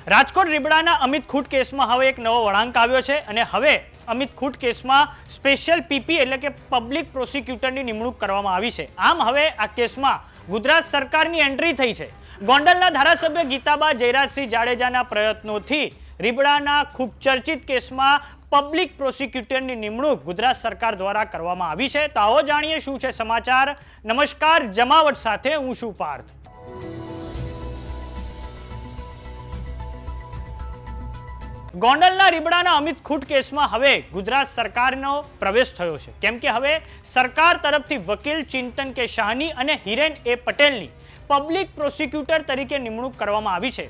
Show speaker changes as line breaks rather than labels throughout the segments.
રાજકોટ રીબડાના અમિત ખૂટ કેસમાં હવે એક નવો વળાંક આવ્યો છે અને હવે અમિત ખૂટ કેસમાં સ્પેશિયલ પીપી એટલે કે પબ્લિક પ્રોસિક્યુટરની નિમણૂક કરવામાં આવી છે। આમ હવે આ કેસમાં ગુજરાત સરકારની એન્ટ્રી થઈ છે। ગોંડલના ધારાસભ્ય ગીતાબા જયરાજસિંહ જાડેજાના પ્રયત્નોથી રીબડાના ખૂબ ચર્ચિત કેસમાં પબ્લિક પ્રોસિક્યુટરની નિમણૂક ગુજરાત સરકાર દ્વારા કરવામાં આવી છે। તો આવો જાણીએ શું છે સમાચાર। નમસ્કાર, જમાવટ સાથે હું છું પાર્થ। ગોંડલના રીબડાના અમિત ખૂટ કેસમાં હવે ગુજરાત સરકારનો પ્રવેશ થયો છે, કેમ કે હવે સરકાર તરફથી વકીલ ચિંતન કે શાહની અને હિરેન એ પટેલની પબ્લિક પ્રોસિક્યુટર તરીકે નિમણૂક કરવામાં આવી છે।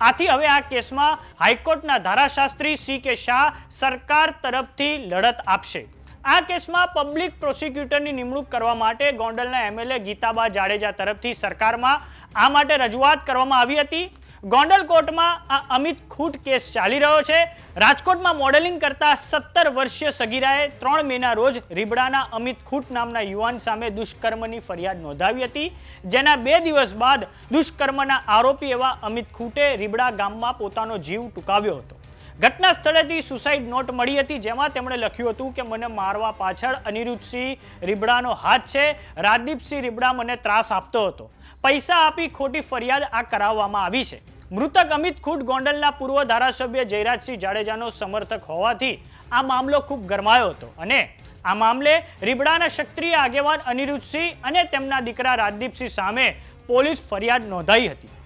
આથી હવે આ કેસમાં હાઈકોર્ટના ધારાશાસ્ત્રી સી કે શાહ સરકાર તરફથી લડત આપશે। આ કેસમાં પબ્લિક પ્રોસિક્યુટરની નિમણૂક કરવા માટે ગોંડલના એમએલએ ગીતાબા જાડેજા તરફથી સરકારમાં આ માટે રજૂઆત કરવામાં આવી હતી। ગોંડલ કોર્ટમાં આ અમિત ખૂટ કેસ ચાલી રહ્યો છે। રાજકોટમાં મોડેલિંગ કરતા 17 વર્ષીય સગીરાએ 3 મેના રોજ રીબડાના અમિત ખૂટ નામના યુવાન સામે દુષ્કર્મની ફરિયાદ નોંધાવી હતી, જેના 2 દિવસ બાદ દુષ્કર્મના આરોપી એવા અમિત ખૂટે રીબડા ગામમાં પોતાનો જીવ ટૂંકાવ્યો હતો। ઘટના સ્થળેથી સુસાઇડ નોટ મળી હતી, જેમાં તેમણે લખ્યું હતું કે મને મારવા પાછળ અનિરુદ્ધસિંહ રીબડાનો હાથ છે। રાજદીપસિંહ રીબડા મને ત્રાસ આપતો હતો। પૈસા આપી ખોટી ફરિયાદ આ કરાવવામાં આવી છે। મૃતક અમિત ખૂટ ગોંડલના પૂર્વ ધારાસભ્ય જયરાજસિંહ જાડેજાનો સમર્થક હોવાથી આ મામલો ખૂબ ગરમાયો હતો અને આ મામલે રીબડાના ક્ષત્રિય આગેવાન અનિરુદ્ધસિંહ અને તેમના દીકરા રાજદીપસિંહ સામે પોલીસ ફરિયાદ નોંધાઈ હતી।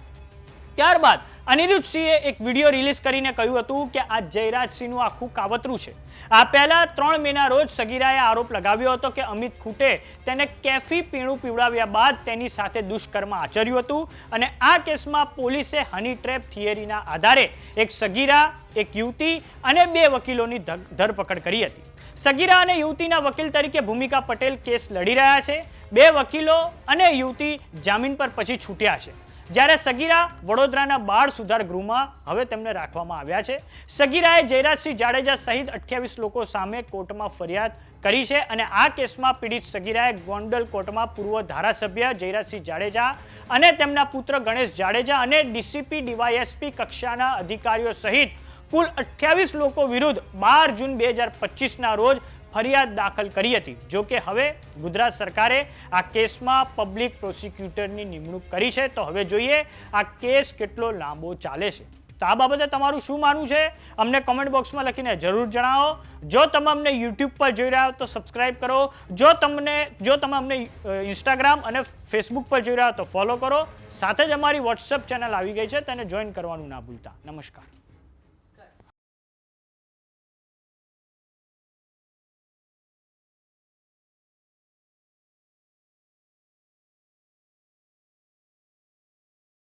ત્યારબાદ અનિરુદ્ધસિંહે એક વિડીયો રિલીઝ કરીને કહ્યું હતું કે આ જયરાજસિંહનું આખું કાવતરું છે। આ પહેલા 3 મેના રોજ સગીરાએ આરોપ લગાવ્યો હતો કે અમિત ખૂટે તેને કેફી પીણું પીવડાવ્યા બાદ તેની સાથે દુષ્કર્મ આચર્યું હતું અને આ કેસમાં પોલીસે હની ટ્રેપ થિયરીના આધારે એક સગીરા, એક યુવતી અને 2 વકીલોની ધરપકડ કરી હતી। સગીરા અને યુવતીના વકીલ તરીકે ભૂમિકા પટેલ કેસ લડી રહ્યા છે। 2 વકીલો અને યુવતી જામીન પર પછી છૂટ્યા છે, જ્યારે સગીરા વડોદરાના બાળ સુધાર ગૃહમાં હવે તેમને રાખવામાં આવ્યા છે। સગીરાએ જયરાજસિંહ જાડેજા સહિત 28 લોકો સામે કોર્ટમાં ફરિયાદ કરી છે અને આ કેસમાં પીડિત સગીરાએ ગોંડલ કોર્ટમાં પૂર્વ ધારાસભ્ય જયરાજસિંહ જાડેજા અને તેમના પુત્ર ગણેશ જાડેજા અને ડીસીપી ડીવાયએસપી કક્ષાના અધિકારીઓ સહિત કુલ 28 લોકો વિરુદ્ધ 12 જૂન 2025ના રોજ ફરિયાદ દાખલ કરી હતી। જો કે હવે ગુજરાત સરકારે આ કેસમાં પબ્લિક પ્રોસિક્યુટરની નિમણૂક કરી છે, તો હવે જોઈએ આ કેસ કેટલો લાંબો ચાલે છે। તો આ બાબતે તમારું શું માનવું છે અમને કોમેન્ટ બોક્સમાં લખીને જરૂર જણાવો। જો તમે અમને યુટ્યુબ પર જોઈ રહ્યા હો તો સબસ્ક્રાઇબ કરો। જો તમે અમને ઇન્સ્ટાગ્રામ અને ફેસબુક પર જોઈ રહ્યા હો તો ફોલો કરો। સાથે જ અમારી વોટ્સએપ ચેનલ આવી ગઈ છે, તેને જોઈન કરવાનું ના ભૂલતા। નમસ્કાર।